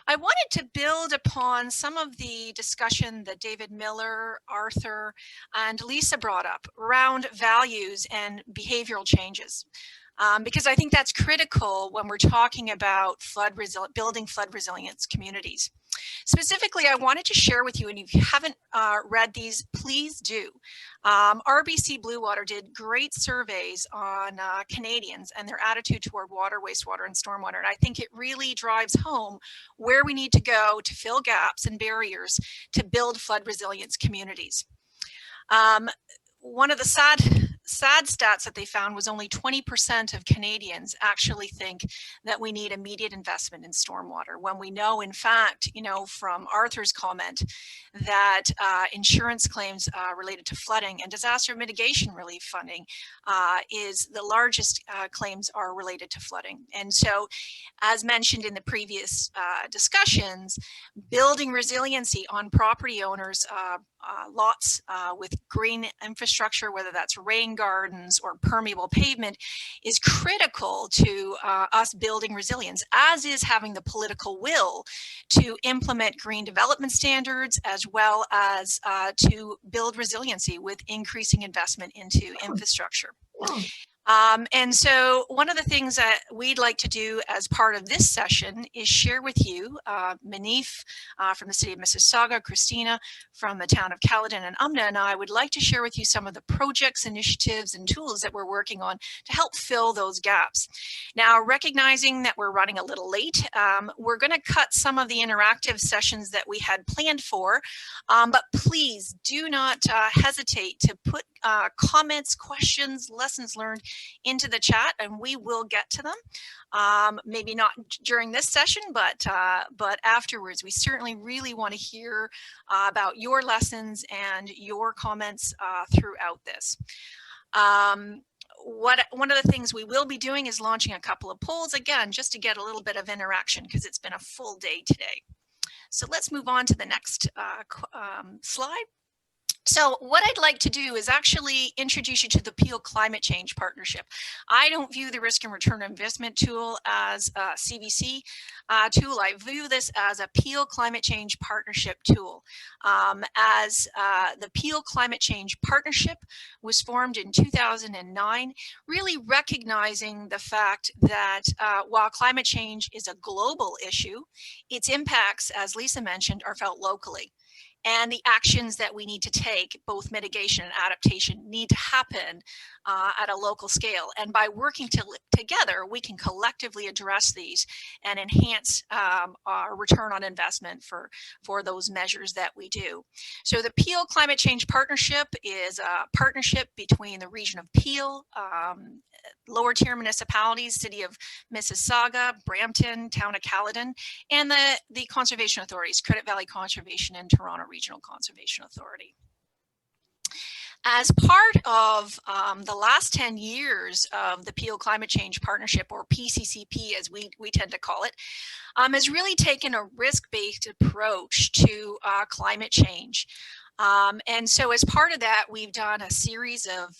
I wanted to build upon some of the discussion that David Miller, Arthur, and Lisa brought up around values and behavioral changes. Because I think that's critical when we're talking about building flood resilience communities. Specifically, I wanted to share with you, and if you haven't read these, please do. RBC Blue Water did great surveys on Canadians and their attitude toward water, wastewater, and stormwater. And I think it really drives home where we need to go to fill gaps and barriers to build flood resilience communities. One of the sad stats that they found was only 20% of Canadians actually think that we need immediate investment in stormwater, when we know, in fact, from Arthur's comment, that insurance claims related to flooding and disaster mitigation relief funding is the largest claims are related to flooding. And so, as mentioned in the previous discussions, building resiliency on property owners' lots with green infrastructure, whether that's rain gardens or permeable pavement, is critical to us building resilience, as is having the political will to implement green development standards, as well as to build resiliency with increasing investment into infrastructure. And so one of the things that we'd like to do as part of this session is share with you, Muneef from the city of Mississauga, Cristina from the town of Caledon, and Amna and I would like to share with you some of the projects, initiatives, and tools that we're working on to help fill those gaps. Now, recognizing that we're running a little late, we're going to cut some of the interactive sessions that we had planned for, but please do not hesitate to put comments, questions, lessons learned into the chat, and we will get to them. Maybe not during this session, but afterwards. We certainly really want to hear about your lessons and your comments throughout this. One of the things we will be doing is launching a couple of polls, again, just to get a little bit of interaction, because it's been a full day today. So let's move on to the next slide. So what I'd like to do is actually introduce you to the Peel Climate Change Partnership. I don't view the Risk and Return Investment tool as a CVC tool. I view this as a Peel Climate Change Partnership tool. The Peel Climate Change Partnership was formed in 2009, really recognizing the fact that while climate change is a global issue, its impacts, as Lisa mentioned, are felt locally. And the actions that we need to take, both mitigation and adaptation, need to happen at a local scale. And by working together, we can collectively address these and enhance our return on investment for those measures that we do. So the Peel Climate Change Partnership is a partnership between the region of Peel, lower tier municipalities, city of Mississauga, Brampton, town of Caledon, and the conservation authorities, Credit Valley Conservation and Toronto Regional Conservation Authority. As part of the last 10 years of the Peel Climate Change Partnership, or PCCP as we tend to call it, has really taken a risk-based approach to climate change. And so as part of that, we've done a series of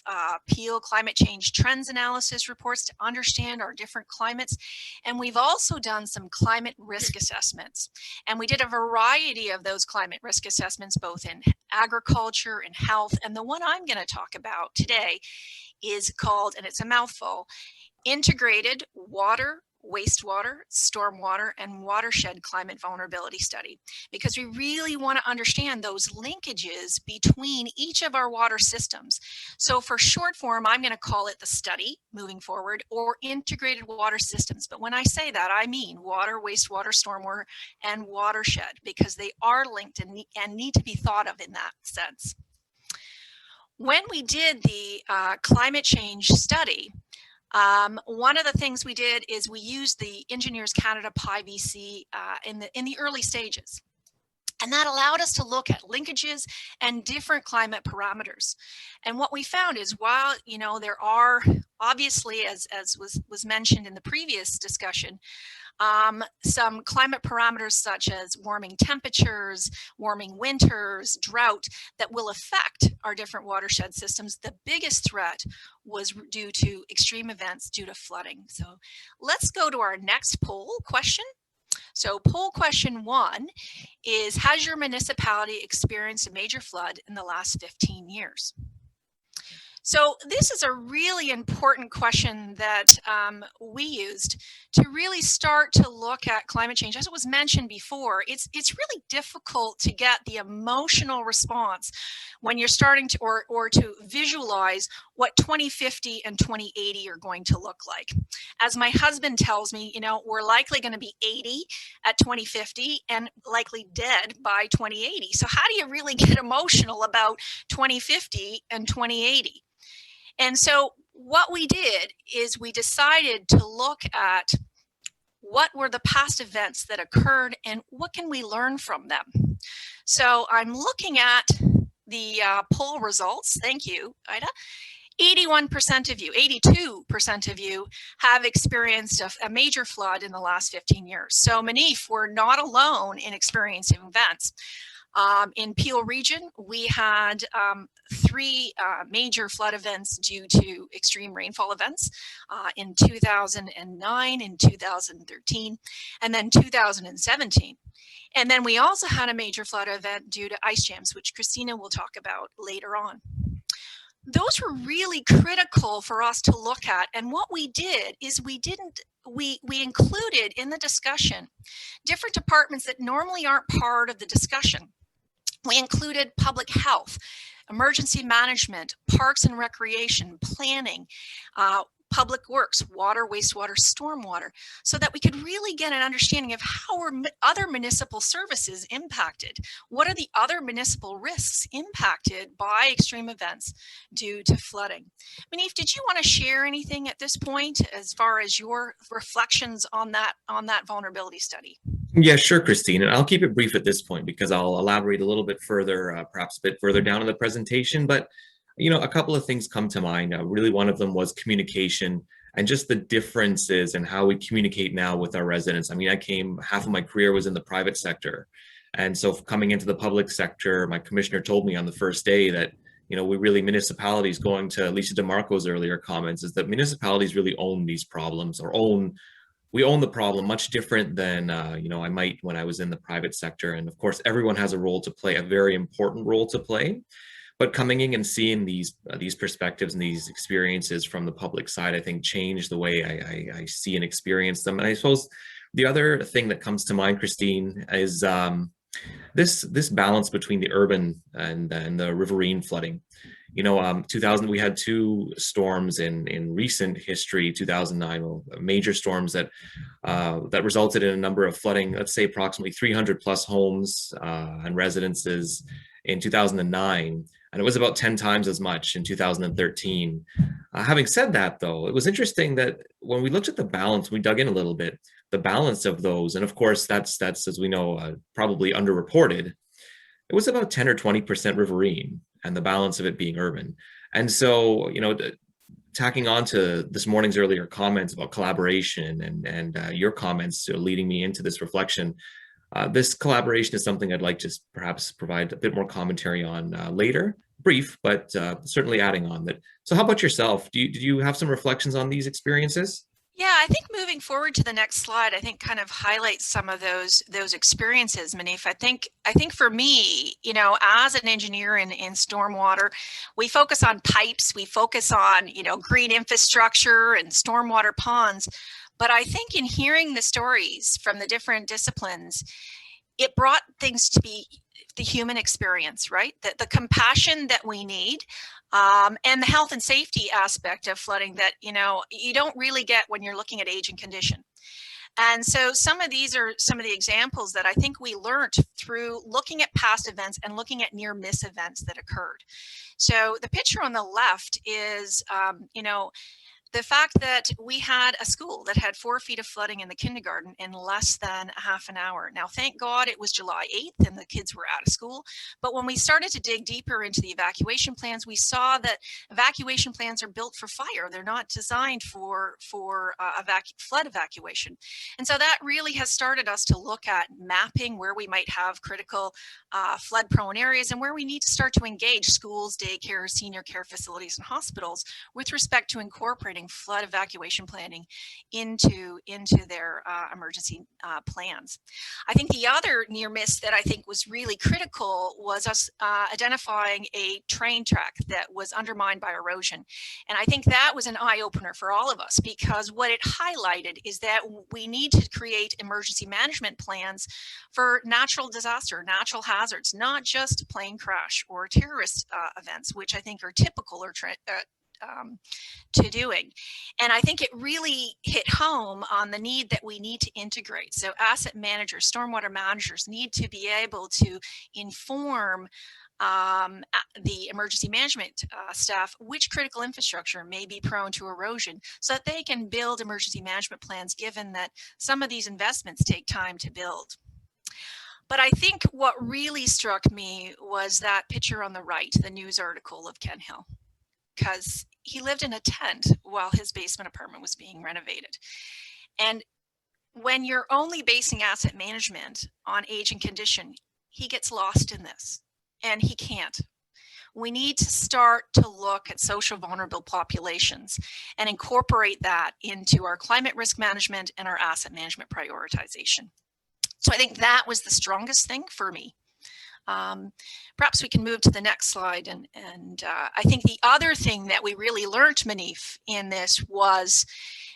Peel climate change trends analysis reports to understand our different climates. And we've also done some climate risk assessments. And we did a variety of those climate risk assessments, both in agriculture and health. And the one I'm going to talk about today is called, and it's a mouthful, Integrated Water, Wastewater, Stormwater, and Watershed Climate Vulnerability Study, because we really want to understand those linkages between each of our water systems. So for short form, I'm going to call it the study moving forward, or integrated water systems. But when I say that, I mean water, wastewater, stormwater, and watershed, because they are linked and need to be thought of in that sense. When we did the climate change study, one of the things we did is we used the Engineers Canada PIVC in the early stages. And that allowed us to look at linkages and different climate parameters. And what we found is, while there are obviously, as was mentioned in the previous discussion, some climate parameters such as warming temperatures, warming winters, drought, that will affect our different watershed systems. The biggest threat was due to extreme events due to flooding. So let's go to our next poll question. So poll question 1 is, has your municipality experienced a major flood in the last 15 years? So this is a really important question that we used to really start to look at climate change. As it was mentioned before, it's really difficult to get the emotional response when you're starting to, or to visualize what 2050 and 2080 are going to look like. As my husband tells me, you know, we're likely going to be 80 at 2050 and likely dead by 2080. So how do you really get emotional about 2050 and 2080? And so what we did is we decided to look at what were the past events that occurred and what can we learn from them. So I'm looking at the poll results. Thank you, Ida. 81% of you, 82% of you have experienced a major flood in the last 15 years. So Muneef, we're not alone in experiencing events. In Peel region, we had 3 major flood events due to extreme rainfall events in 2009, in 2013, and then 2017. And then we also had a major flood event due to ice jams, which Cristina will talk about later on. Those were really critical for us to look at. And what we did is we included in the discussion different departments that normally aren't part of the discussion. We included public health, emergency management, parks and recreation, planning, public works, water, wastewater, stormwater, so that we could really get an understanding of how are other municipal services impacted. What are the other municipal risks impacted by extreme events due to flooding? Muneef, did you want to share anything at this point as far as your reflections on that vulnerability study? Yeah, sure, Cristina. I'll keep it brief at this point because I'll elaborate a little bit further, perhaps a bit further down in the presentation. But, you know, a couple of things come to mind. Really, one of them was communication and just the differences in how we communicate now with our residents. I mean, half of my career was in the private sector. And so coming into the public sector, my commissioner told me on the first day that, you know, municipalities, going to Lisa DeMarco's earlier comments, is that municipalities really own these problems, or we own the problem, much different than, you know, I might when I was in the private sector. And of course, everyone has a role to play, a very important role to play. But coming in and seeing these perspectives and these experiences from the public side, I think changed the way I see and experience them. And I suppose the other thing that comes to mind, Christine, is this balance between the urban and the riverine flooding. You know, 2000, we had 2 storms in recent history, 2009, major storms that resulted in a number of flooding, let's say approximately 300 plus homes and residences in 2009. And it was about 10 times as much in 2013. Having said that, though, it was interesting that when we looked at the balance, we dug in a little bit, the balance of those, and of course, that's as we know, probably underreported. It was about 10 or 20% riverine, and the balance of it being urban. And so, you know, tacking on to this morning's earlier comments about collaboration and your comments leading me into this reflection, this collaboration is something I'd like to perhaps provide a bit more commentary on later, brief, but certainly adding on that. So how about yourself? Did you have some reflections on these experiences? Yeah, I think moving forward to the next slide, I think kind of highlights some of those experiences, Muneef. I think for me, you know, as an engineer in stormwater, we focus on pipes, we focus on, you know, green infrastructure and stormwater ponds. But I think in hearing the stories from the different disciplines, it brought things to be the human experience, right? The compassion that we need, and the health and safety aspect of flooding that, you know, you don't really get when you're looking at age and condition. And so some of these are some of the examples that I think we learned through looking at past events and looking at near miss events that occurred. So the picture on the left is, you know, the fact that we had a school that had 4 feet of flooding in the kindergarten in less than a half an hour. Now, thank God it was July 8th and the kids were out of school. But when we started to dig deeper into the evacuation plans, we saw that evacuation plans are built for fire. They're not designed for flood evacuation. And so that really has started us to look at mapping where we might have critical flood prone areas and where we need to start to engage schools, daycare, senior care facilities, and hospitals with respect to incorporating incorporating flood evacuation planning into their emergency plans. I think the other near miss that I think was really critical was us identifying a train track that was undermined by erosion. And I think that was an eye-opener for all of us, because what it highlighted is that we need to create emergency management plans for natural disaster, natural hazards, not just plane crash or terrorist events, which I think are typical or to doing. And I think it really hit home on the need that we need to integrate. So asset managers, stormwater managers need to be able to inform the emergency management staff which critical infrastructure may be prone to erosion, so that they can build emergency management plans, given that some of these investments take time to build. But I think what really struck me was that picture on the right, the news article of Ken Hill, because he lived in a tent while his basement apartment was being renovated. And when you're only basing asset management on age and condition, he gets lost in this, and he can't. We need to start to look at social vulnerable populations and incorporate that into our climate risk management and our asset management prioritization. So I think that was the strongest thing for me. Perhaps we can move to the next slide. And I think the other thing that we really learned, Muneef, in this was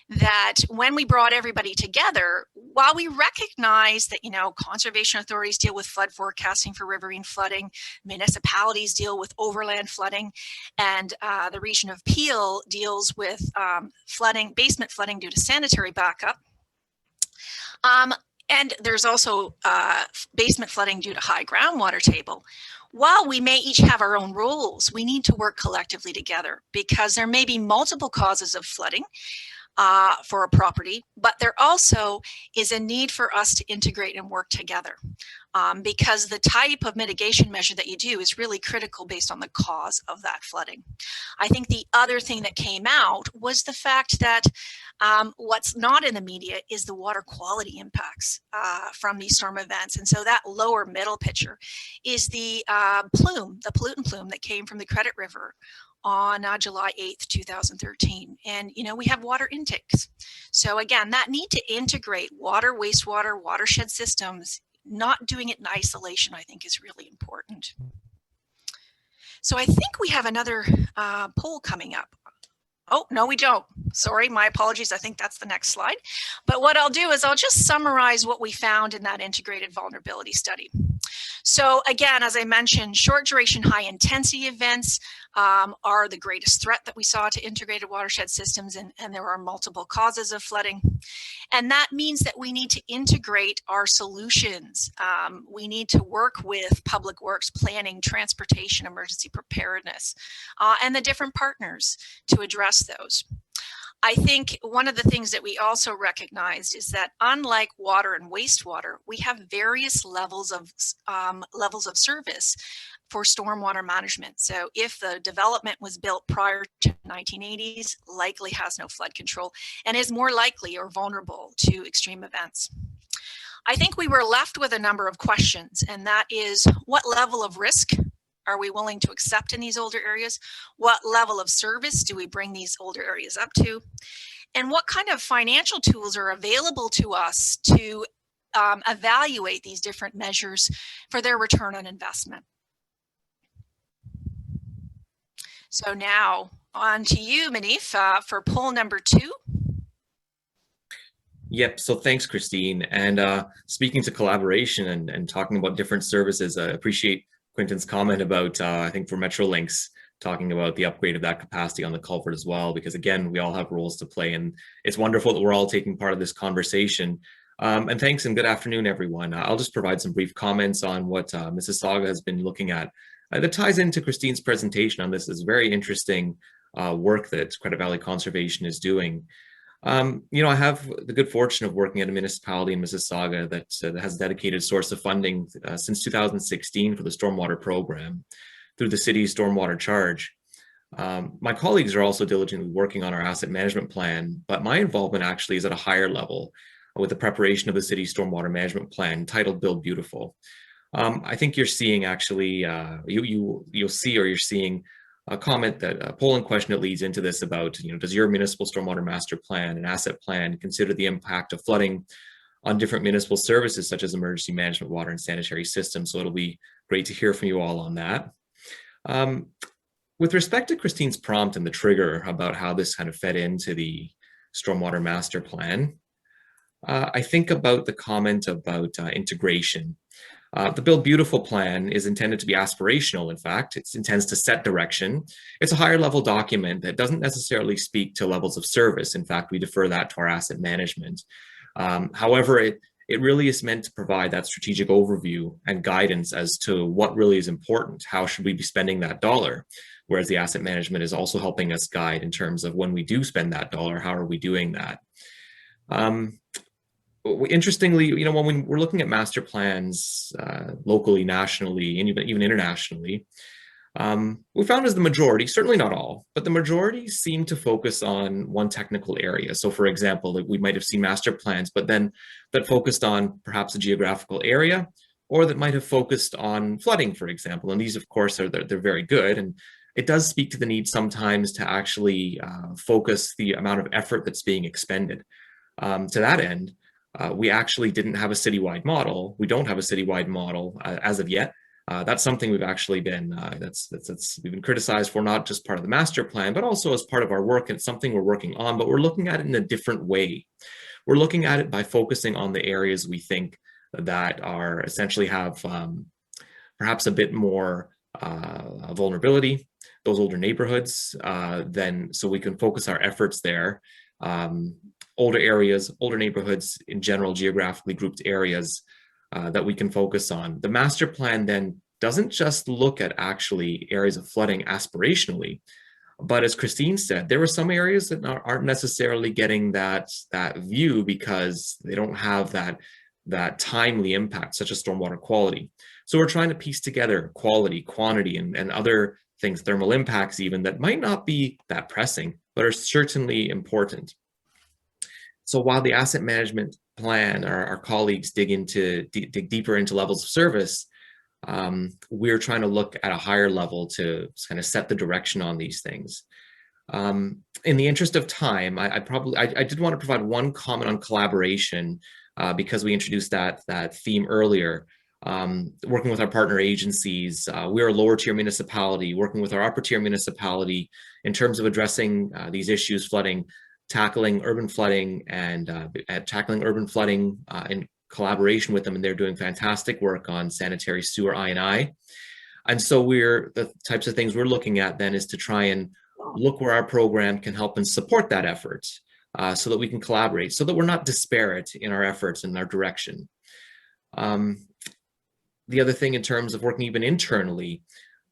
that when we brought everybody together, while we recognize that, you know, conservation authorities deal with flood forecasting for riverine flooding, municipalities deal with overland flooding, and the region of Peel deals with flooding, basement flooding due to sanitary backup. And there's also basement flooding due to high groundwater table. While we may each have our own roles, we need to work collectively together, because there may be multiple causes of flooding for a property, but there also is a need for us to integrate and work together, because the type of mitigation measure that you do is really critical based on the cause of that flooding. I think the other thing that came out was the fact that what's not in the media is the water quality impacts from these storm events. And so that lower middle picture is the pollutant plume that came from the Credit River on July 8th, 2013. And, you know, we have water intakes. So again, that need to integrate water, wastewater, watershed systems, not doing it in isolation, I think is really important. So I think we have another poll coming up. Oh, no, we don't. Sorry, my apologies. I think that's the next slide. But what I'll do is I'll just summarize what we found in that integrated vulnerability study. So again, as I mentioned, short duration, high intensity events are the greatest threat that we saw to integrated watershed systems, and there are multiple causes of flooding. And that means that we need to integrate our solutions. We need to work with public works, planning, transportation, emergency preparedness, and the different partners to address those. I think one of the things that we also recognized is that, unlike water and wastewater, we have various levels of service for stormwater management. So if the development was built prior to 1980s, likely has no flood control and is more likely or vulnerable to extreme events. I think we were left with a number of questions, and that is, what level of risk are we willing to accept in these older areas? What level of service do we bring these older areas up to? And what kind of financial tools are available to us to evaluate these different measures for their return on investment? So now on to you, Muneef, for poll number 2. Yep. So thanks, Christine. And speaking to collaboration and talking about different services, I appreciate Quinton's comment about, I think for Metrolinx, talking about the upgrade of that capacity on the culvert as well, because again, we all have roles to play, and it's wonderful that we're all taking part of this conversation. And thanks and good afternoon, everyone. I'll just provide some brief comments on what Mississauga has been looking at. That ties into Christine's presentation on this very interesting work that Credit Valley Conservation is doing. You know, I have the good fortune of working at a municipality in Mississauga that has a dedicated source of funding since 2016 for the stormwater program through the city's stormwater charge. My colleagues are also diligently working on our asset management plan, but my involvement actually is at a higher level with the preparation of the city's stormwater management plan titled Build Beautiful. I think you're seeing actually, you'll see, or you're seeing a comment that a polling question that leads into this about, does your municipal stormwater master plan and asset plan consider the impact of flooding on different municipal services such as emergency management, water and sanitary systems? So it'll be great to hear from you all on that. With respect to Christine's prompt and the trigger about how this kind of fed into the stormwater master plan, I think about the comment about integration. The Build Beautiful plan is intended to be aspirational. In fact, it intends to set direction. It's a higher level document that doesn't necessarily speak to levels of service. In fact, we defer that to our asset management. However, it really is meant to provide that strategic overview and guidance as to what really is important. How should we be spending that dollar? Whereas the asset management is also helping us guide in terms of when we do spend that dollar, how are we doing that? Interestingly, when we're looking at master plans locally, nationally, and even internationally, we found as the majority, certainly not all, but the majority seem to focus on one technical area. So for example, we might have seen master plans, but then that focused on perhaps a geographical area, or that might have focused on flooding, for example. And these, of course, they're very good. And it does speak to the need sometimes to actually focus the amount of effort that's being expended. To that end, we actually didn't have a citywide model. We don't have a citywide model as of yet. That's something we've actually been we've been criticized for, not just part of the master plan, but also as part of our work. It's something we're working on, but we're looking at it in a different way. We're looking at it by focusing on the areas we think that are essentially have perhaps a bit more vulnerability, those older neighborhoods, so we can focus our efforts there. Older areas, older neighborhoods in general, geographically grouped areas that we can focus on. The master plan then doesn't just look at actually areas of flooding aspirationally, but as Christine said, there are some areas that aren't necessarily getting that view because they don't have that timely impact, such as stormwater quality. So we're trying to piece together quality, quantity, and other things, thermal impacts even, that might not be that pressing, but are certainly important. So while the asset management plan, our colleagues dig deeper into levels of service, we're trying to look at a higher level to kind of set the direction on these things. In the interest of time, I did want to provide one comment on collaboration because we introduced that theme earlier. Working with our partner agencies, we're a lower tier municipality, working with our upper tier municipality in terms of addressing these issues, flooding, tackling urban flooding, and in collaboration with them, and they're doing fantastic work on sanitary sewer I&I. And so the types of things we're looking at then is to try and look where our program can help and support that effort so that we can collaborate, so that we're not disparate in our efforts and our direction. The other thing in terms of working even internally,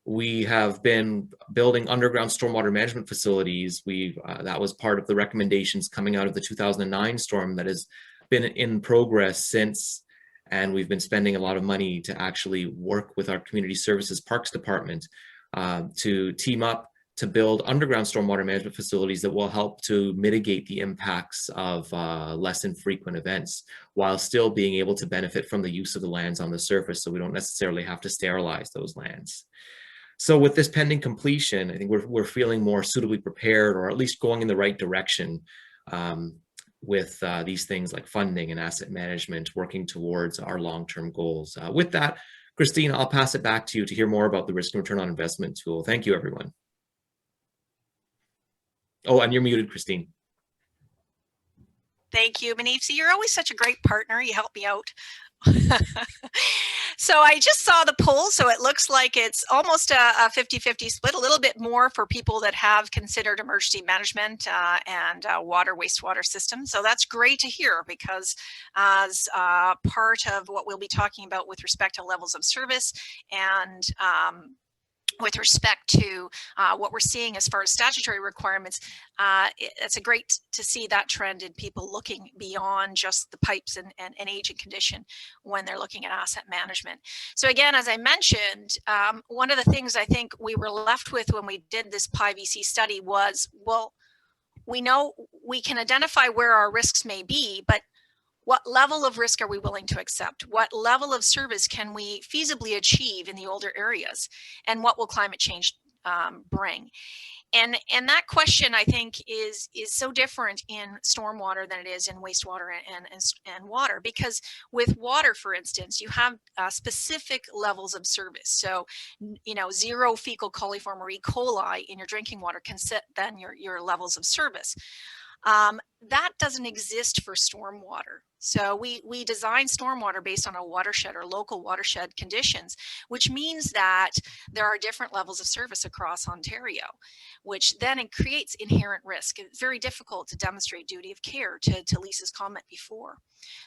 we have been building underground stormwater management facilities. That was part of the recommendations coming out of the 2009 storm that has been in progress since, and we've been spending a lot of money to actually work with our community services parks department to team up to build underground stormwater management facilities that will help to mitigate the impacts of less infrequent events while still being able to benefit from the use of the lands on the surface, so we don't necessarily have to sterilize those lands. So with this pending completion, I think we're feeling more suitably prepared, or at least going in the right direction with these things like funding and asset management, working towards our long-term goals. With that, Cristina, I'll pass it back to you to hear more about the risk and return on investment tool. Thank you, everyone. Oh, and you're muted, Christine. Thank you, Muneef. So you're always such a great partner. You help me out. So I just saw the poll, so it looks like it's almost a 50-50 split, a little bit more for people that have considered emergency management and water, wastewater systems. So that's great to hear, because as part of what we'll be talking about with respect to levels of service and with respect to what we're seeing as far as statutory requirements, it's a great to see that trend in people looking beyond just the pipes and age and condition when they're looking at asset management. So again, as I mentioned, one of the things I think we were left with when we did this PIVC study was, well, we know we can identify where our risks may be, but what level of risk are we willing to accept? What level of service can we feasibly achieve in the older areas? And what will climate change bring. And that question, I think, is so different in stormwater than it is in wastewater and water, because with water, for instance, you have specific levels of service. So, you know, 0 fecal coliform or E. coli in your drinking water can set then your levels of service. That doesn't exist for stormwater. So we design stormwater based on a watershed or local watershed conditions, which means that there are different levels of service across Ontario, which then it creates inherent risk. It's very difficult to demonstrate duty of care, to Lisa's comment before.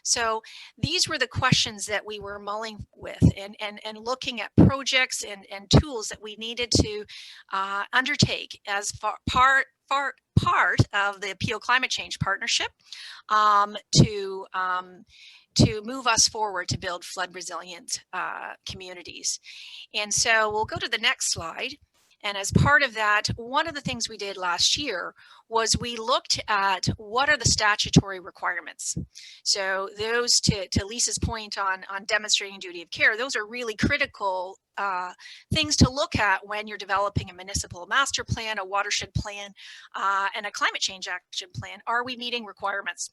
So these were the questions that we were mulling with and looking at projects and tools that we needed to undertake as part of the Appeal Climate Change Partnership to move us forward to build flood resilient communities. And so we'll go to the next slide. And as part of that, one of the things we did last year was we looked at what are the statutory requirements. So those, to Lisa's point on demonstrating duty of care, those are really critical things to look at when you're developing a municipal master plan, a watershed plan, and a climate change action plan. Are we meeting requirements?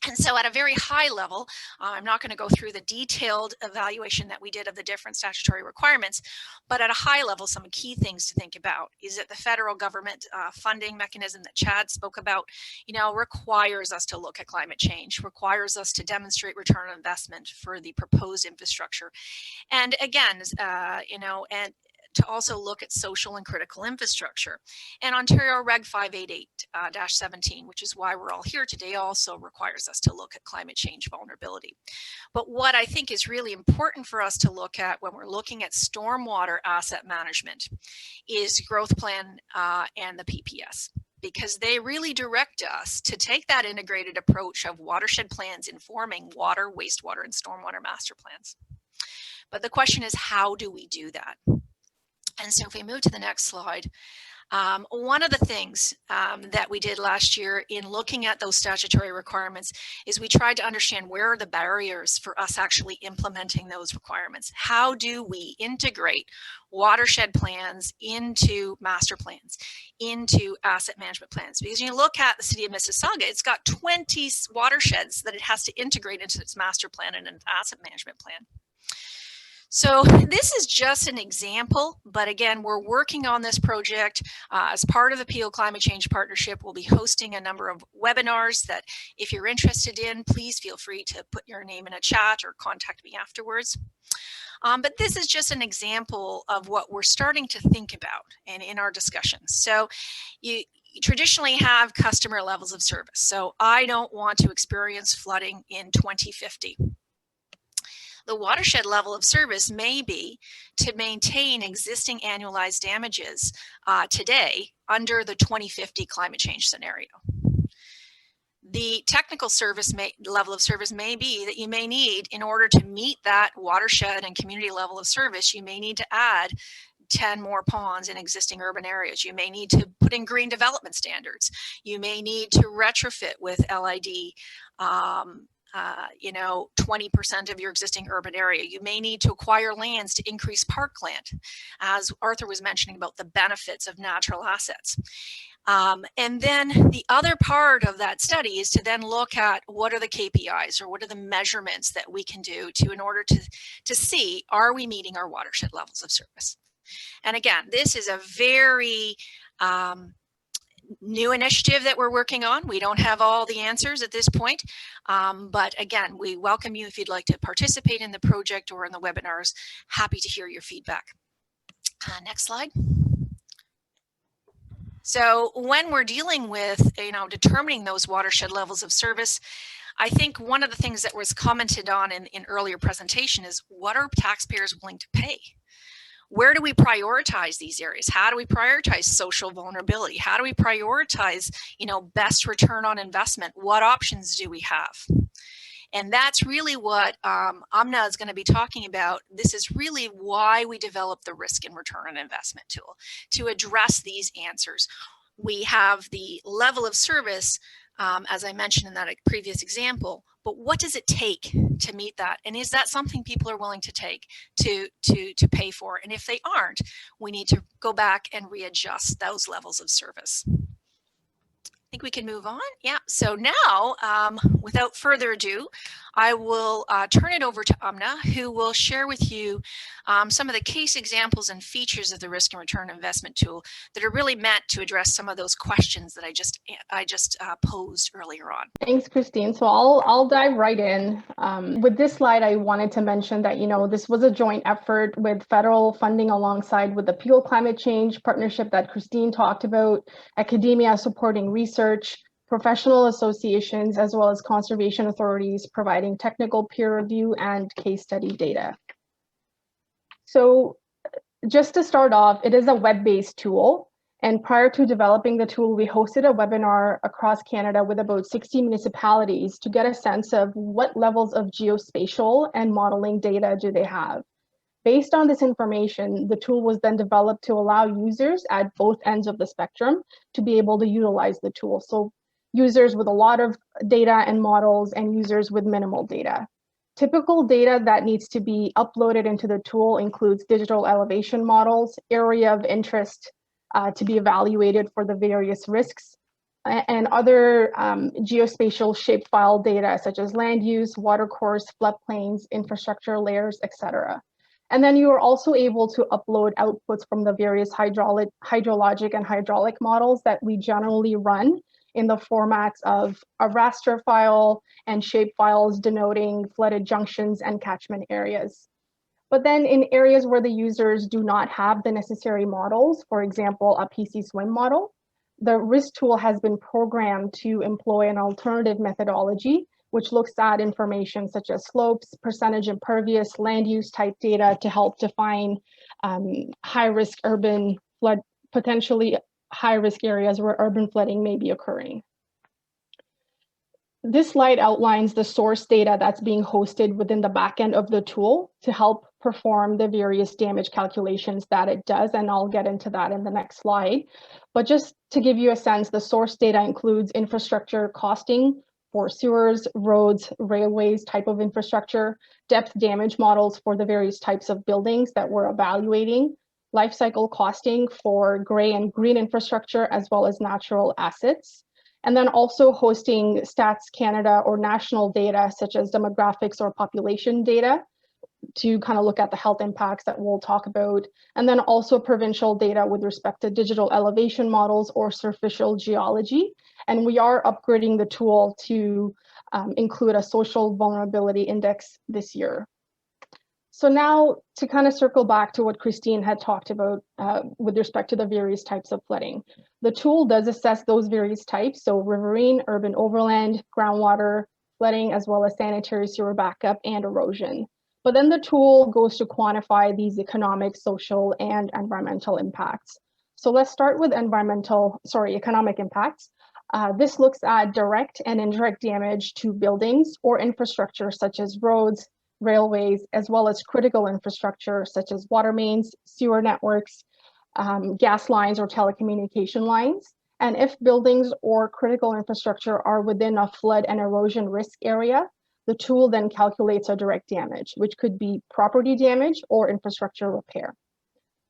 And so at a very high level, I'm not going to go through the detailed evaluation that we did of the different statutory requirements, but at a high level, some key things to think about is that the federal government funding mechanism that Chad spoke about, you know, requires us to look at climate change, requires us to demonstrate return on investment for the proposed infrastructure. And again, you know, and to also look at social and critical infrastructure. And Ontario Reg 588-17, which is why we're all here today, also requires us to look at climate change vulnerability. But what I think is really important for us to look at when we're looking at stormwater asset management is growth plan and the PPS, because they really direct us to take that integrated approach of watershed plans informing water, wastewater, and stormwater master plans. But the question is, how do we do that? And so if we move to the next slide, one of the things that we did last year in looking at those statutory requirements is we tried to understand where are the barriers for us actually implementing those requirements. How do we integrate watershed plans into master plans, into asset management plans? Because you look at the city of Mississauga, it's got 20 watersheds that it has to integrate into its master plan and an asset management plan. So this is just an example, but again, we're working on this project as part of the Appeal Climate Change Partnership. We'll be hosting a number of webinars that if you're interested in, please feel free to put your name in a chat or contact me afterwards. But this is just an example of what we're starting to think about and in our discussions. So you traditionally have customer levels of service. So I don't want to experience flooding in 2050. The watershed level of service may be to maintain existing annualized damages today under the 2050 climate change scenario. The technical service level of service may be that you may need, in order to meet that watershed and community level of service, you may need to add 10 more ponds in existing urban areas. You may need to put in green development standards. You may need to retrofit with LID, you know, 20% of your existing urban area. You may need to acquire lands to increase parkland, as Arthur was mentioning about the benefits of natural assets. And then the other part of that study is to then look at what are the KPIs or what are the measurements that we can do in order to see, are we meeting our watershed levels of service? And again, this is a very new initiative that we're working on. We don't have all the answers at this point, but again, we welcome you if you'd like to participate in the project or in the webinars. Happy to hear your feedback. Next slide. So when we're dealing with, you know, determining those watershed levels of service, I think one of the things that was commented on in earlier presentation is, what are taxpayers willing to pay? Where do we prioritize these areas? How do we prioritize social vulnerability? How do we prioritize, you know, best return on investment? What options do we have? And that's really what Amna is going to be talking about. This is really why we developed the risk and return on investment tool, to address these answers. We have the level of service as I mentioned in that previous example. But what does it take to meet that? And is that something people are willing to take to pay for? And if they aren't, we need to go back and readjust those levels of service. I think we can move on. Yeah, so now, without further ado, I will turn it over to Amna, who will share with you some of the case examples and features of the risk and return investment tool that are really meant to address some of those questions that I just posed earlier on. Thanks, Christine. So I'll dive right in. With this slide, I wanted to mention that, this was a joint effort with federal funding alongside with the Peel Climate Change partnership that Christine talked about, academia supporting research, professional associations, as well as conservation authorities providing technical peer review and case study data. So just to start off, it is a web-based tool. And prior to developing the tool, we hosted a webinar across Canada with about 60 municipalities to get a sense of what levels of geospatial and modeling data do they have. Based on this information, the tool was then developed to allow users at both ends of the spectrum to be able to utilize the tool. So users with a lot of data and models and users with minimal data. Typical data that needs to be uploaded into the tool includes digital elevation models, area of interest to be evaluated for the various risks, and other geospatial shapefile data such as land use, watercourse, floodplains, infrastructure layers, etc. And then you are also able to upload outputs from the various hydrologic and hydraulic models that we generally run in the formats of a raster file and shape files denoting flooded junctions and catchment areas. But then in areas where the users do not have the necessary models, for example, a PC swim model, the risk tool has been programmed to employ an alternative methodology, which looks at information such as slopes, percentage impervious, land use type data to help define high-risk urban flood, potentially high-risk areas where urban flooding may be occurring. This slide outlines the source data that's being hosted within the backend of the tool to help perform the various damage calculations that it does, and I'll get into that in the next slide. But just to give you a sense, the source data includes infrastructure costing for sewers, roads, railways, type of infrastructure, depth damage models for the various types of buildings that we're evaluating, life cycle costing for gray and green infrastructure, as well as natural assets. And then also hosting Stats Canada or national data, such as demographics or population data, to kind of look at the health impacts that we'll talk about. And then also provincial data with respect to digital elevation models or superficial geology. And we are upgrading the tool to include a social vulnerability index this year. So now to kind of circle back to what Christine had talked about with respect to the various types of flooding. The tool does assess those various types, so riverine, urban overland, groundwater flooding, as well as sanitary sewer backup and erosion. But then the tool goes to quantify these economic, social, and environmental impacts. So let's start with economic impacts. This looks at direct and indirect damage to buildings or infrastructure such as roads, railways, as well as critical infrastructure such as water mains, sewer networks, gas lines, or telecommunication lines. And if buildings or critical infrastructure are within a flood and erosion risk area, the tool then calculates a direct damage, which could be property damage or infrastructure repair.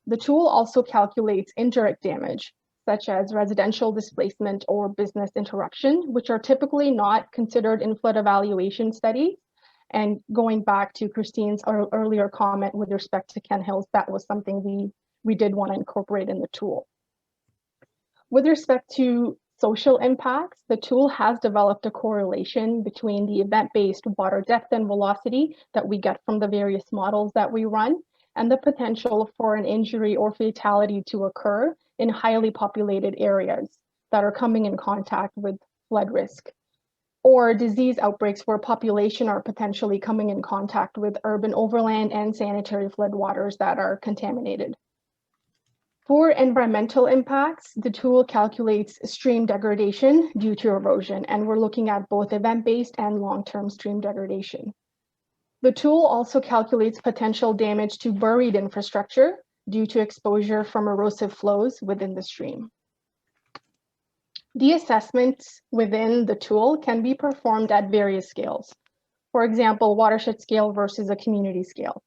The tool also calculates indirect damage, such as residential displacement or business interruption, which are typically not considered in flood evaluation studies. And going back to Christine's earlier comment with respect to Ken Hills, that was something we did want to incorporate in the tool. With respect to social impacts, the tool has developed a correlation between the event-based water depth and velocity that we get from the various models that we run and the potential for an injury or fatality to occur in highly populated areas that are coming in contact with flood risk, or disease outbreaks where population are potentially coming in contact with urban overland and sanitary floodwaters that are contaminated. For environmental impacts, the tool calculates stream degradation due to erosion, and we're looking at both event-based and long-term stream degradation. The tool also calculates potential damage to buried infrastructure due to exposure from erosive flows within the stream. The assessments within the tool can be performed at various scales. For example, watershed scale versus a community scale.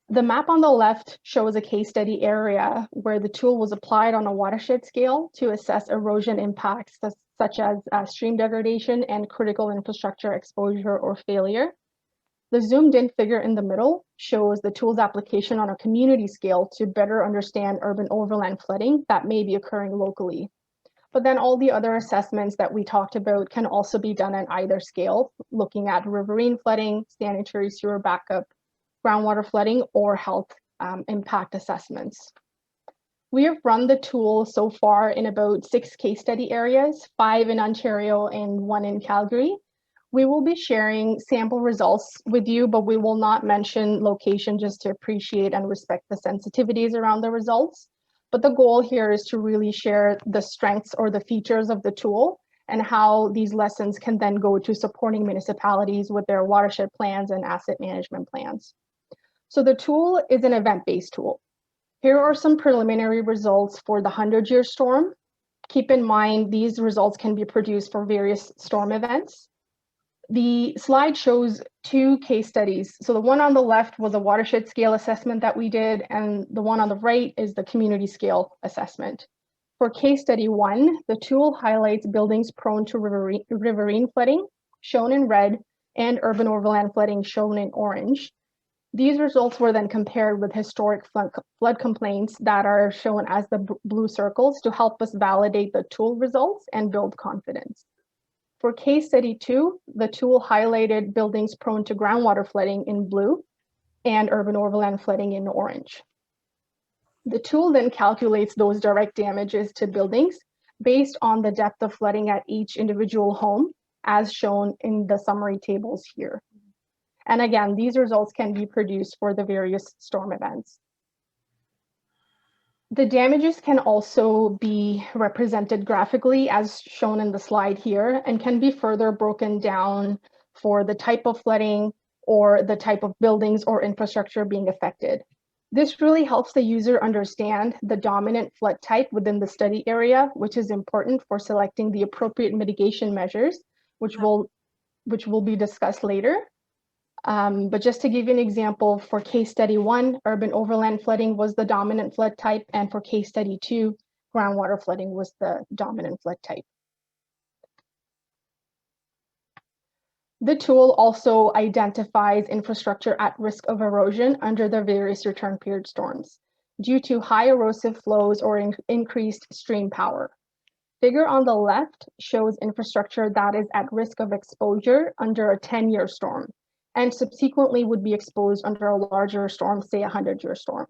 The map on the left shows a case study area where the tool was applied on a watershed scale to assess erosion impacts such as stream degradation and critical infrastructure exposure or failure. The zoomed in figure in the middle shows the tool's application on a community scale to better understand urban overland flooding that may be occurring locally. But then all the other assessments that we talked about can also be done at either scale, looking at riverine flooding, sanitary sewer backup, groundwater flooding, or health impact assessments. We have run the tool so far in about 6 case study areas, 5 in Ontario and 1 in Calgary. We will be sharing sample results with you, but we will not mention location just to appreciate and respect the sensitivities around the results. But the goal here is to really share the strengths or the features of the tool and how these lessons can then go to supporting municipalities with their watershed plans and asset management plans. So the tool is an event-based tool. Here are some preliminary results for the 100-year storm. Keep in mind, these results can be produced for various storm events. The slide shows 2 case studies. So the one on the left was a watershed scale assessment that we did, and the one on the right is the community scale assessment. For case study 1, the tool highlights buildings prone to riverine flooding, shown in red, and urban overland flooding, shown in orange. These results were then compared with historic flood complaints that are shown as the blue circles to help us validate the tool results and build confidence. For case study 2, the tool highlighted buildings prone to groundwater flooding in blue and urban overland flooding in orange. The tool then calculates those direct damages to buildings based on the depth of flooding at each individual home, as shown in the summary tables here. And again, these results can be produced for the various storm events. The damages can also be represented graphically as shown in the slide here and can be further broken down for the type of flooding or the type of buildings or infrastructure being affected. This really helps the user understand the dominant flood type within the study area, which is important for selecting the appropriate mitigation measures, which will be discussed later. But just to give you an example, for case study 1, urban overland flooding was the dominant flood type, and for case study 2, groundwater flooding was the dominant flood type. The tool also identifies infrastructure at risk of erosion under the various return period storms due to high erosive flows or increased stream power. Figure on the left shows infrastructure that is at risk of exposure under a 10-year storm, and subsequently would be exposed under a larger storm, say a 100-year storm.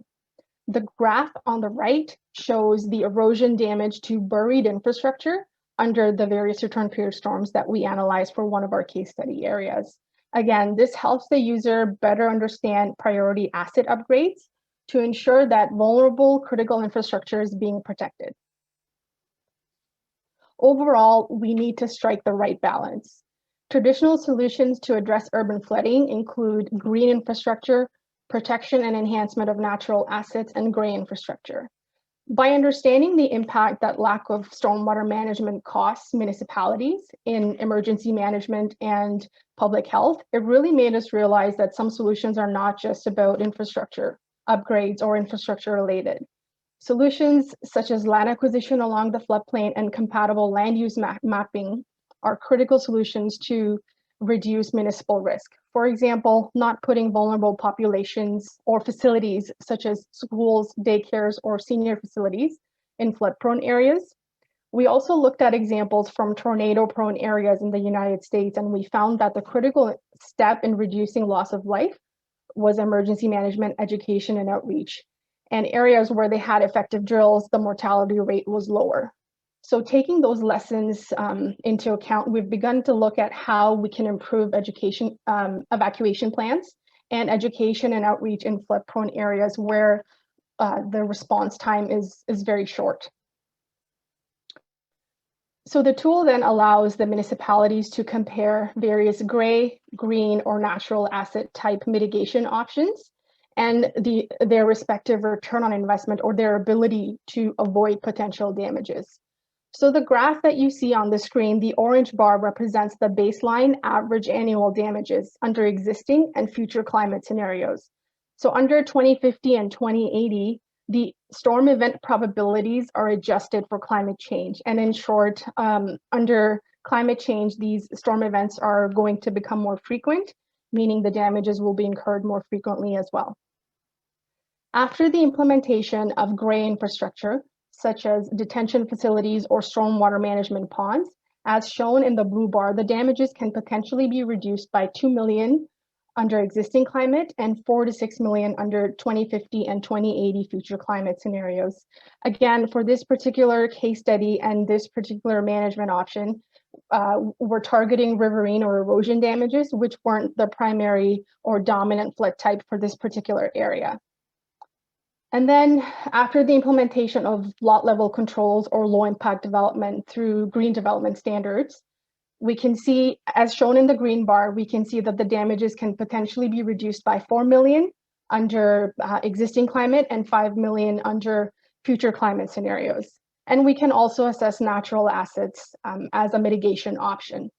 The graph on the right shows the erosion damage to buried infrastructure under the various return period storms that we analyzed for one of our case study areas. Again, this helps the user better understand priority asset upgrades to ensure that vulnerable critical infrastructure is being protected. Overall, we need to strike the right balance. Traditional solutions to address urban flooding include green infrastructure, protection and enhancement of natural assets, and gray infrastructure. By understanding the impact that lack of stormwater management costs municipalities in emergency management and public health, it really made us realize that some solutions are not just about infrastructure upgrades or infrastructure related. Solutions such as land acquisition along the floodplain and compatible land use mapping are critical solutions to reduce municipal risk. For example, not putting vulnerable populations or facilities such as schools, daycares, or senior facilities in flood-prone areas. We also looked at examples from tornado-prone areas in the United States, and we found that the critical step in reducing loss of life was emergency management, education, and outreach. And areas where they had effective drills, the mortality rate was lower. So taking those lessons into account, we've begun to look at how we can improve education, evacuation plans and education and outreach in flood-prone areas where the response time is very short. So the tool then allows the municipalities to compare various gray, green, or natural asset type mitigation options and their respective return on investment or their ability to avoid potential damages. So the graph that you see on the screen, the orange bar represents the baseline average annual damages under existing and future climate scenarios. So under 2050 and 2080, the storm event probabilities are adjusted for climate change. And in short, under climate change, these storm events are going to become more frequent, meaning the damages will be incurred more frequently as well. After the implementation of gray infrastructure, such as detention facilities or stormwater management ponds, as shown in the blue bar, the damages can potentially be reduced by 2 million under existing climate and 4 to 6 million under 2050 and 2080 future climate scenarios. Again, for this particular case study and this particular management option, we're targeting riverine or erosion damages, which weren't the primary or dominant flood type for this particular area. And then after the implementation of lot level controls or low impact development through green development standards, we can see, as shown in the green bar, we can see that the damages can potentially be reduced by 4 million under existing climate and 5 million under future climate scenarios. And we can also assess natural assets as a mitigation option.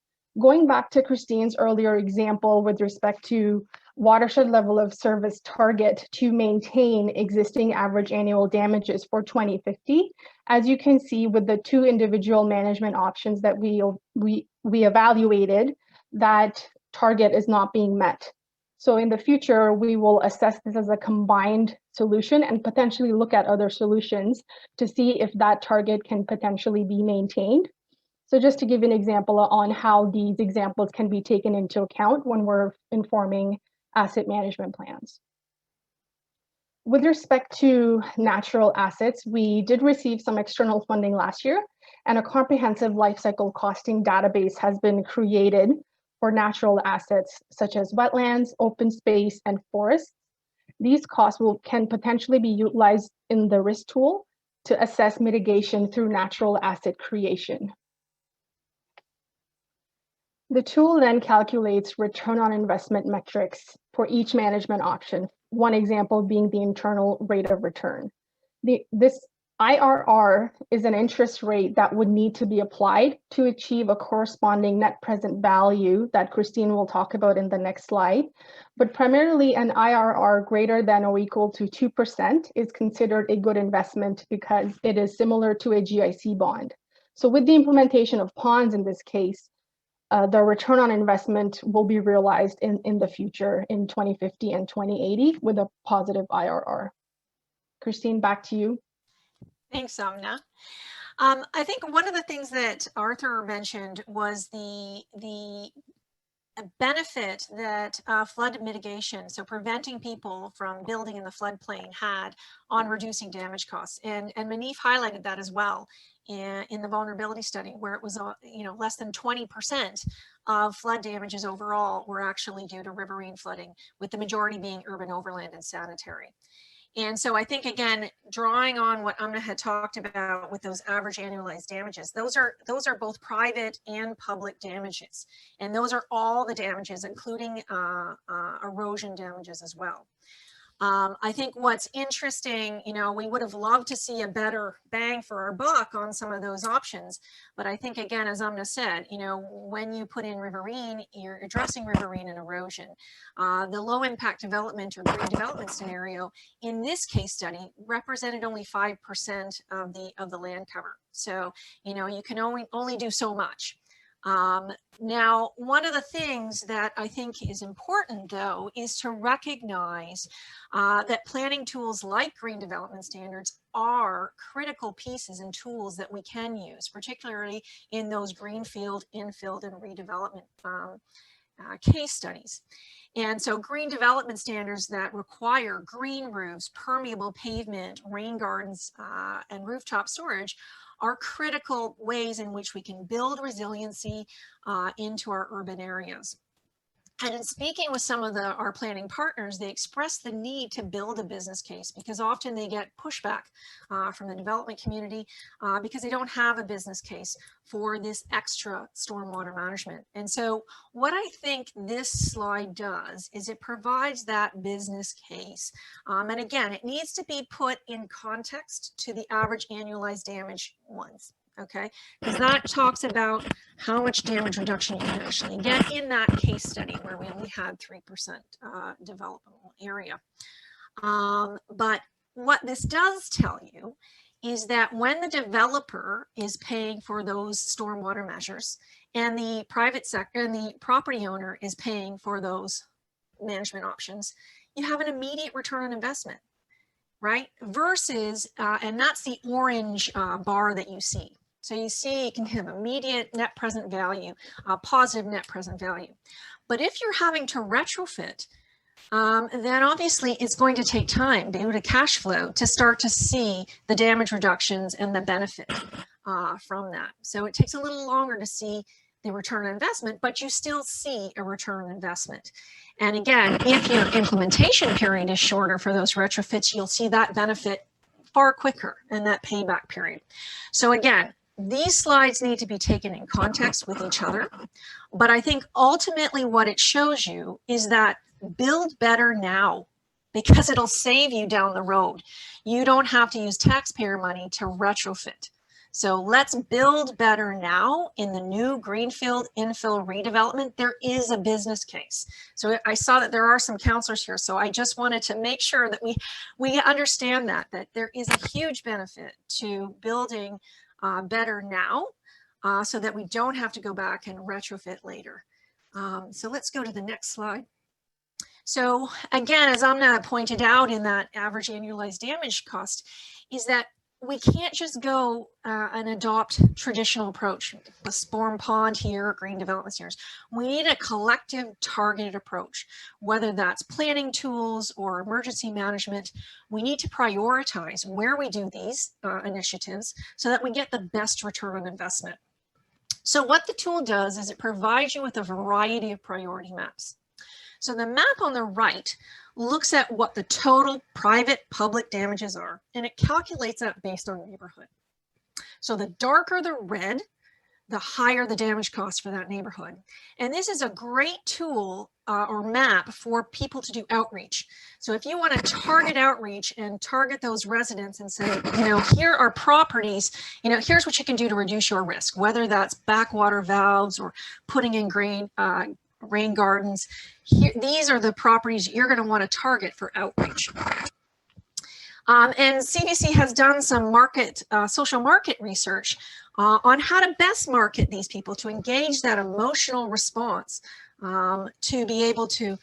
Going back to Christine's earlier example with respect to watershed level of service target to maintain existing average annual damages for 2050, as you can see with the two individual management options that we evaluated, that target is not being met. So in the future, we will assess this as a combined solution and potentially look at other solutions to see if that target can potentially be maintained. So just to give an example on how these examples can be taken into account when we're informing asset management plans. With respect to natural assets, we did receive some external funding last year, and a comprehensive life cycle costing database has been created for natural assets such as wetlands, open space, and forests. These costs can potentially be utilized in the risk tool to assess mitigation through natural asset creation. The tool then calculates return on investment metrics for each management option, one example being the internal rate of return. This IRR is an interest rate that would need to be applied to achieve a corresponding net present value that Christine will talk about in the next slide. But primarily an IRR greater than or equal to 2% is considered a good investment because it is similar to a GIC bond. So with the implementation of ponds in this case, the return on investment will be realized in the future in 2050 and 2080 with a positive IRR. Christine, back to you. Thanks, Amna. I think one of the things that Arthur mentioned was the benefit that flood mitigation, so preventing people from building in the floodplain, had on reducing damage costs. And Muneef highlighted that as well in the vulnerability study, where it was less than 20% of flood damages overall were actually due to riverine flooding, with the majority being urban overland and sanitary. And so I think, again, drawing on what Amna had talked about with those average annualized damages, those are both private and public damages. And those are all the damages, including erosion damages as well. I think what's interesting, we would have loved to see a better bang for our buck on some of those options. But I think, again, as Amna said, when you put in riverine, you're addressing riverine and erosion. The low impact development or green development scenario in this case study represented only 5% of the land cover. So, you can only do so much. Now, one of the things that I think is important, though, is to recognize that planning tools like green development standards are critical pieces and tools that we can use, particularly in those greenfield, infill, and redevelopment case studies. And so green development standards that require green roofs, permeable pavement, rain gardens, and rooftop storage are critical ways in which we can build resiliency into our urban areas. And in speaking with some of our planning partners, they express the need to build a business case because often they get pushback from the development community because they don't have a business case for this extra stormwater management. And so what I think this slide does is it provides that business case. And again, it needs to be put in context to the average annualized damage ones. okay? Because that talks about how much damage reduction you can actually get in that case study where we only had 3% developable area. But what this does tell you is that when the developer is paying for those stormwater measures and the private sector and the property owner is paying for those management options, you have an immediate return on investment, right? Versus, and that's the orange bar that you see. So you see you can have immediate net present value, positive net present value. But if you're having to retrofit, then obviously it's going to take time due to cash flow to start to see the damage reductions and the benefit from that. So it takes a little longer to see the return on investment, but you still see a return on investment. And again, if your implementation period is shorter for those retrofits, you'll see that benefit far quicker in that payback period. So again, these slides need to be taken in context with each other. But I think ultimately what it shows you is that build better now, because it'll save you down the road. You don't have to use taxpayer money to retrofit. So let's build better now in the new greenfield infill redevelopment. There is a business case. So I saw that there are some counselors here. So I just wanted to make sure that we understand that there is a huge benefit to building better now so that we don't have to go back and retrofit later. So let's go to the next slide. So again, as Amna pointed out in that average annualized damage cost, is that we can't just go and adopt traditional approach, the storm pond here, green development standards. We need a collective targeted approach, whether that's planning tools or emergency management. We need to prioritize where we do these initiatives so that we get the best return on investment. So what the tool does is it provides you with a variety of priority maps. So the map on the right looks at what the total private public damages are, and it calculates that based on neighborhood. So the darker the red, the higher the damage cost for that neighborhood. And this is a great tool or map for people to do outreach. So if you want to target outreach and target those residents and say, here are properties, here's what you can do to reduce your risk, whether that's backwater valves or putting in rain gardens. These are the properties you're going to want to target for outreach. And CDC has done some social market research on how to best market these people to engage that emotional response to be able to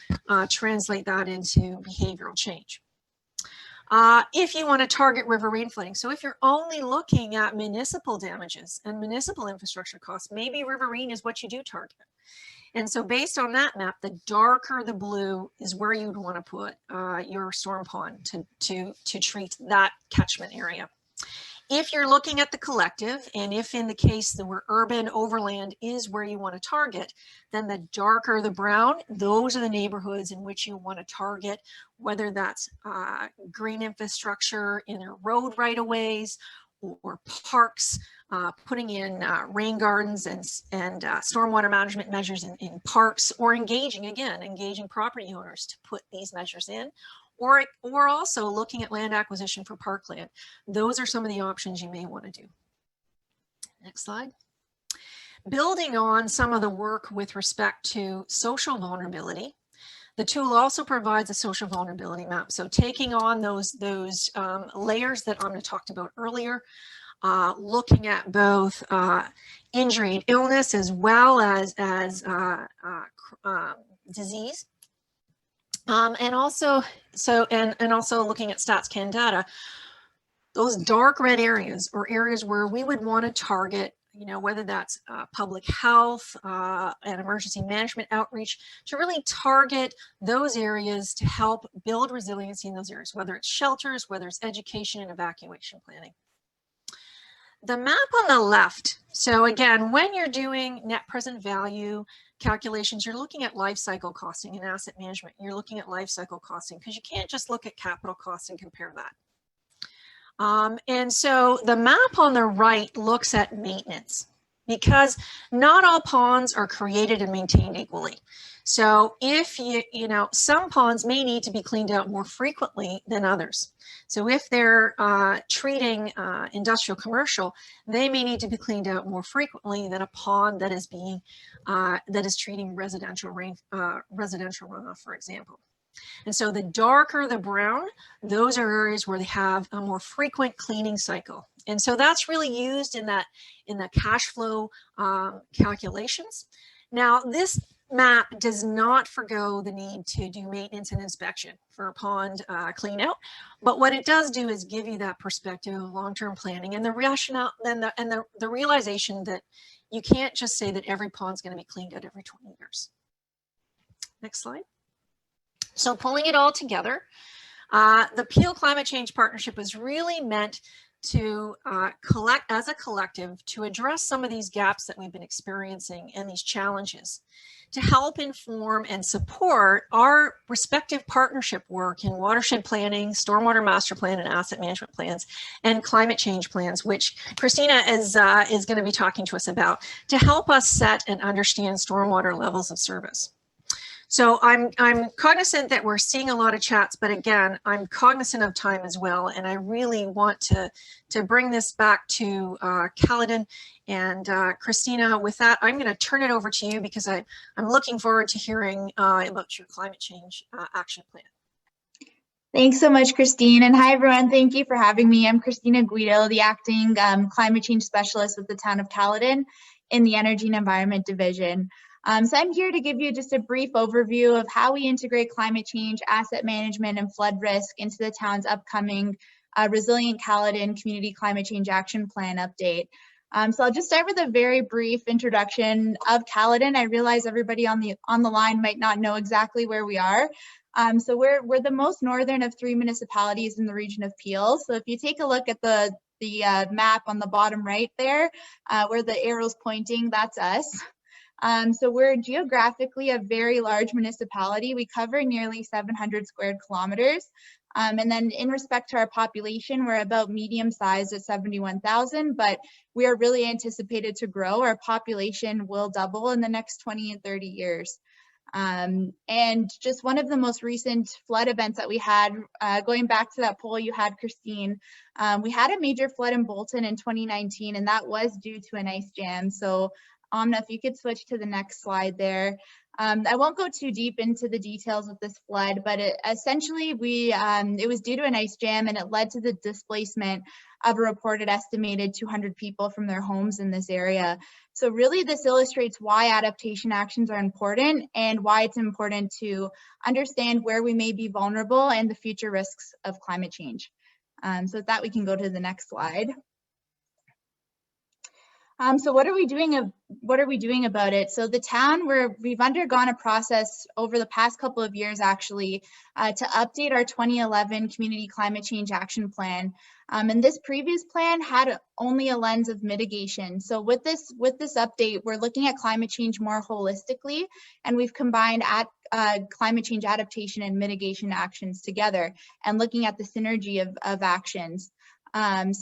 translate that into behavioral change. If you want to target riverine flooding, so if you're only looking at municipal damages and municipal infrastructure costs, maybe riverine is what you do target. And so based on that map, the darker the blue is where you'd want to put your storm pond to treat that catchment area. If you're looking at the collective, and if in the case that where urban overland is where you want to target, then the darker the brown, those are the neighborhoods in which you want to target, whether that's green infrastructure in their road right-of-ways or parks, putting in rain gardens and stormwater management measures in parks, or engaging property owners to put these measures in, or also looking at land acquisition for parkland. Those are some of the options you may want to do. Next slide. Building on some of the work with respect to social vulnerability, the tool also provides a social vulnerability map. So taking on those layers that Amna talked about earlier, looking at both injury and illness as well as disease, and also looking at StatsCan data. Those dark red areas or areas where we would want to target, whether that's public health and emergency management outreach, to really target those areas to help build resiliency in those areas, whether it's shelters, whether it's education and evacuation planning. The map on the left, so again, when you're doing net present value calculations, you're looking at life cycle costing and asset management. You're looking at life cycle costing because you can't just look at capital costs and compare that. And so the map on the right looks at maintenance. because not all ponds are created and maintained equally. So if you know, some ponds may need to be cleaned out more frequently than others. So if they're treating industrial commercial, they may need to be cleaned out more frequently than a pond that is being treating residential runoff, for example. And so the darker the brown, those are areas where they have a more frequent cleaning cycle. And so that's really used in the cash flow calculations. Now, this map does not forgo the need to do maintenance and inspection for a pond clean out, but what it does do is give you that perspective of long-term planning and the rationale and the realization that you can't just say that every pond's going to be cleaned out every 20 years. Next slide. So pulling it all together, the Peel Climate Change Partnership was really meant to collect as a collective to address some of these gaps that we've been experiencing and these challenges, to help inform and support our respective partnership work in watershed planning, stormwater master plan and asset management plans, and climate change plans, which Cristina is going to be talking to us about, to help us set and understand stormwater levels of service. So I'm cognizant that we're seeing a lot of chats, but again, I'm cognizant of time as well. And I really want to bring this back to Caledon and Cristina. With that, I'm going to turn it over to you because I'm looking forward to hearing about your climate change action plan. Thanks so much, Christine. And hi, everyone. Thank you for having me. I'm Cristina Guido, the acting climate change specialist with the town of Caledon in the Energy and Environment Division. So I'm here to give you just a brief overview of how we integrate climate change, asset management, and flood risk into the town's upcoming Resilient Caledon Community Climate Change Action Plan update. So I'll just start with a very brief introduction of Caledon. I realize everybody on the line might not know exactly where we are. So we're the most northern of 3 municipalities in the region of Peel. So if you take a look at the map on the bottom right there, where the arrow's pointing, that's us. So we're geographically a very large municipality. We cover nearly 700 square kilometers. And then in respect to our population, we're about medium sized at 71,000, but we are really anticipated to grow. Our population will double in the next 20 and 30 years. And just one of the most recent flood events that we had, going back to that poll you had, Christine, we had a major flood in Bolton in 2019, and that was due to an ice jam. So Amna, if you could switch to the next slide there. I won't go too deep into the details of this flood, but essentially it was due to an ice jam, and it led to the displacement of a reported estimated 200 people from their homes in this area. So really this illustrates why adaptation actions are important and why it's important to understand where we may be vulnerable and the future risks of climate change. So with that, we can go to the next slide. So what are we doing about it? So the town, we've undergone a process over the past couple of years actually to update our 2011 Community Climate Change Action Plan. And this previous plan had only a lens of mitigation. So with this update, we're looking at climate change more holistically, and we've combined climate change adaptation and mitigation actions together and looking at the synergy of actions. Our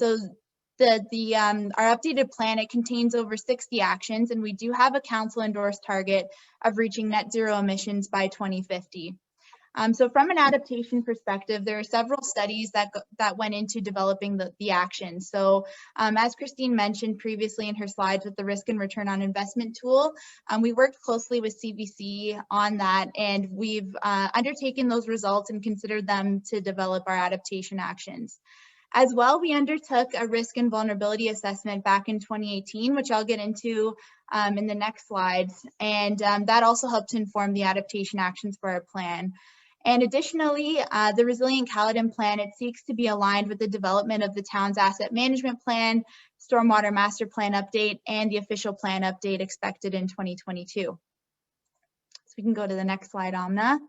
updated plan, it contains over 60 actions, and we do have a council endorsed target of reaching net zero emissions by 2050. So from an adaptation perspective, there are several studies that went into developing the actions. So as Christine mentioned previously in her slides with the risk and return on investment tool, we worked closely with CBC on that, and we've undertaken those results and considered them to develop our adaptation actions. As well, we undertook a risk and vulnerability assessment back in 2018, which I'll get into in the next slides. And that also helped to inform the adaptation actions for our plan. And additionally, the Resilient Caledon plan, it seeks to be aligned with the development of the town's asset management plan, stormwater master plan update, and the official plan update expected in 2022. So we can go to the next slide, Amna.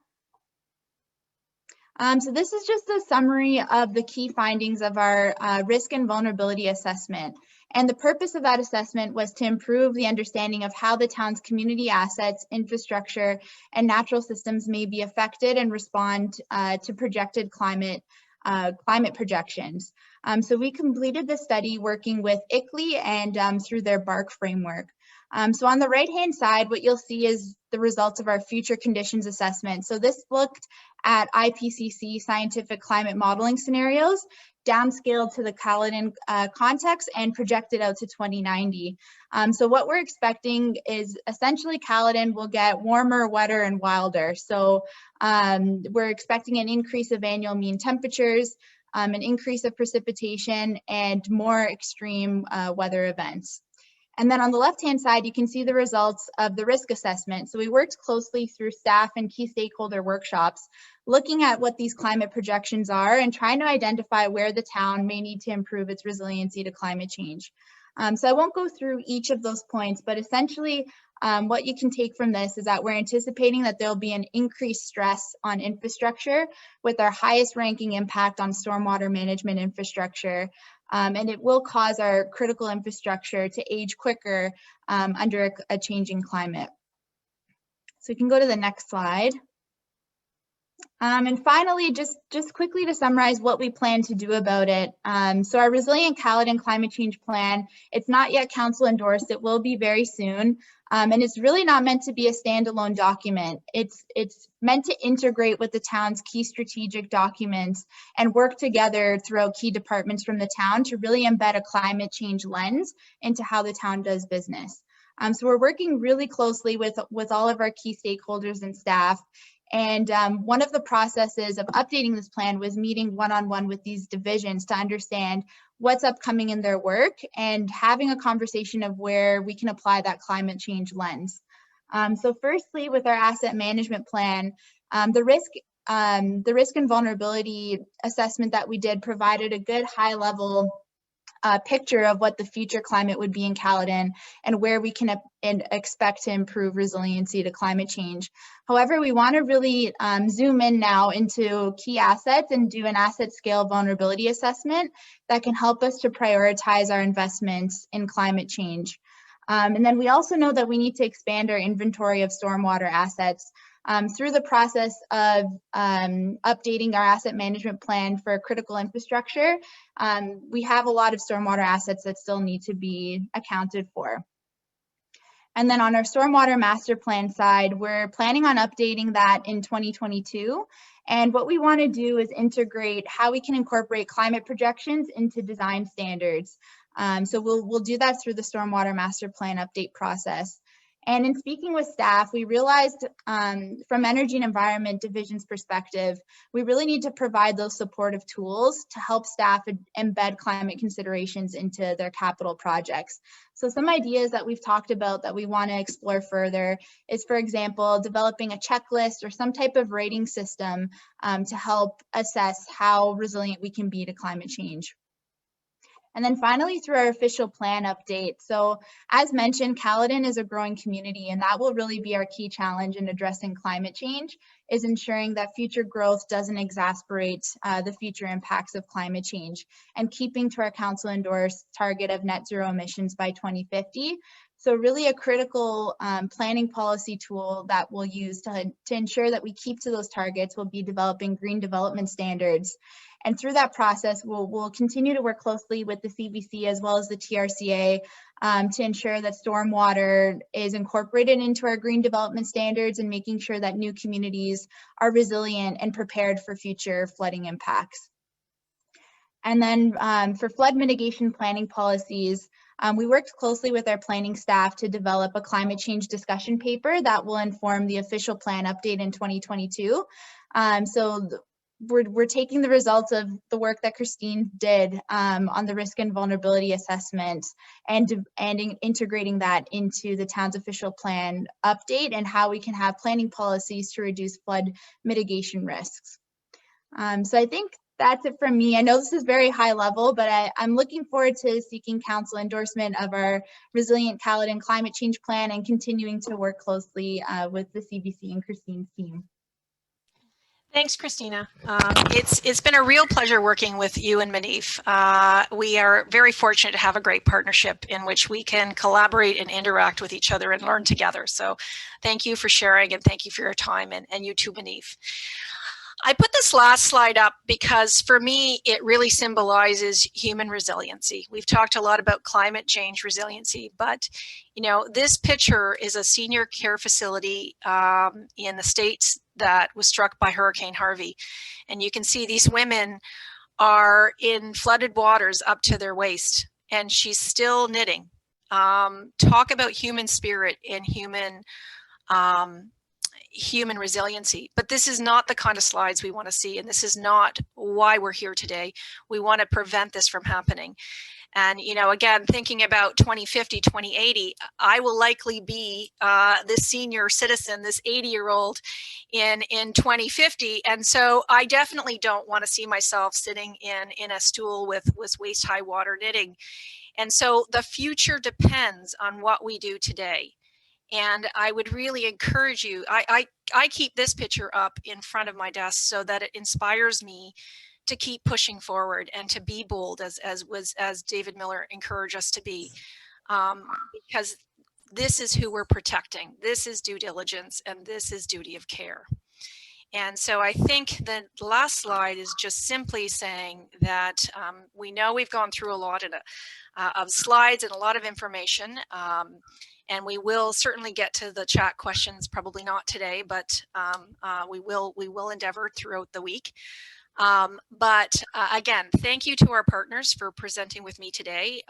So this is just a summary of the key findings of our risk and vulnerability assessment. And the purpose of that assessment was to improve the understanding of how the town's community assets, infrastructure, and natural systems may be affected and respond to projected climate climate projections. So we completed the study working with ICLEI and through their BARC framework. So on the right-hand side, what you'll see is the results of our future conditions assessment. So this looked at IPCC scientific climate modeling scenarios, downscaled to the Caledon context and projected out to 2090. So what we're expecting is essentially Caledon will get warmer, wetter, and wilder. So we're expecting an increase of annual mean temperatures, an increase of precipitation, and more extreme weather events. And then on the left-hand side, you can see the results of the risk assessment. So we worked closely through staff and key stakeholder workshops, looking at what these climate projections are and trying to identify where the town may need to improve its resiliency to climate change. So I won't go through each of those points, but essentially what you can take from this is that we're anticipating that there'll be an increased stress on infrastructure with our highest ranking impact on stormwater management infrastructure. And it will cause our critical infrastructure to age quicker under a changing climate. So we can go to the next slide. And finally, just quickly to summarize what we plan to do about it. So our Resilient Caledon Climate Change Plan, it's not yet council endorsed, it will be very soon. And it's really not meant to be a standalone document. It's meant to integrate with the town's key strategic documents and work together throughout key departments from the town to really embed a climate change lens into how the town does business. So we're working really closely with all of our key stakeholders and staff. And one of the processes of updating this plan was meeting one-on-one with these divisions to understand what's upcoming in their work and having a conversation of where we can apply that climate change lens. So firstly, with our asset management plan, the risk and vulnerability assessment that we did provided a good high-level picture of what the future climate would be in Caledon and where we can expect to improve resiliency to climate change. However, we want to really zoom in now into key assets and do an asset scale vulnerability assessment that can help us to prioritize our investments in climate change. And then we also know that we need to expand our inventory of stormwater assets. Through the process of updating our asset management plan for critical infrastructure, we have a lot of stormwater assets that still need to be accounted for. And then on our stormwater master plan side, we're planning on updating that in 2022. And what we want to do is integrate how we can incorporate climate projections into design standards. So we'll do that through the stormwater master plan update process. And in speaking with staff, we realized from Energy and Environment Division's perspective, we really need to provide those supportive tools to help staff embed climate considerations into their capital projects. So some ideas that we've talked about that we want to explore further is, for example, developing a checklist or some type of rating system to help assess how resilient we can be to climate change. And then finally, through our official plan update. So as mentioned, Caledon is a growing community, and that will really be our key challenge in addressing climate change, is ensuring that future growth doesn't exacerbate the future impacts of climate change and keeping to our council endorsed target of net zero emissions by 2050. So really a critical planning policy tool that we'll use to ensure that we keep to those targets will be developing green development standards. And through that process, we'll continue to work closely with the CBC as well as the TRCA to ensure that stormwater is incorporated into our green development standards and making sure that new communities are resilient and prepared for future flooding impacts. And then for flood mitigation planning policies, we worked closely with our planning staff to develop a climate change discussion paper that will inform the official plan update in 2022. We're taking the results of the work that Christine did on the risk and vulnerability assessment and integrating that into the town's official plan update and how we can have planning policies to reduce flood mitigation risks. So I think that's it from me. I know this is very high level, but I'm looking forward to seeking council endorsement of our Resilient Caledon Climate Change Plan and continuing to work closely with the CBC and Christine's team. Thanks, Cristina. It's been a real pleasure working with you and Muneef. We are very fortunate to have a great partnership in which we can collaborate and interact with each other and learn together. So thank you for sharing and thank you for your time, and you too, Muneef. I put this last slide up because for me, it really symbolizes human resiliency. We've talked a lot about climate change resiliency, but you know, this picture is a senior care facility in the States that was struck by Hurricane Harvey. And you can see these women are in flooded waters up to their waist, and she's still knitting. Talk about human spirit and human resiliency. But this is not the kind of slides we want to see, and this is not why we're here today. We want to prevent this from happening. And, you know, again, thinking about 2050, 2080, I will likely be this senior citizen, this 80-year-old in 2050. And so I definitely don't want to see myself sitting in a stool with waist-high water knitting. And so the future depends on what we do today. And I would really encourage you, I keep this picture up in front of my desk so that it inspires me to keep pushing forward and to be bold, as David Miller encouraged us to be, because this is who we're protecting. This is due diligence, and this is duty of care. And so I think the last slide is just simply saying that we know we've gone through a lot of slides and a lot of information. And we will certainly get to the chat questions, probably not today, but we will endeavor throughout the week. But again, thank you to our partners for presenting with me today.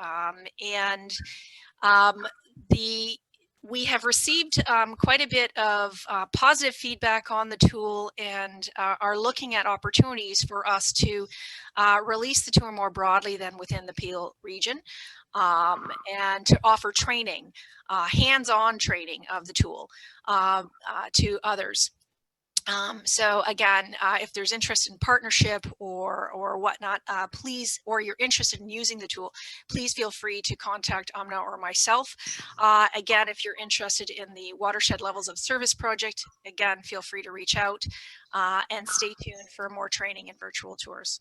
We have received quite a bit of positive feedback on the tool, and are looking at opportunities for us to release the tool more broadly than within the Peel region, and to offer training, hands-on training of the tool to others. So again, if there's interest in partnership or whatnot, please, or you're interested in using the tool, please feel free to contact Amna or myself. Again, if you're interested in the Watershed Levels of Service project, again, feel free to reach out, and stay tuned for more training and virtual tours.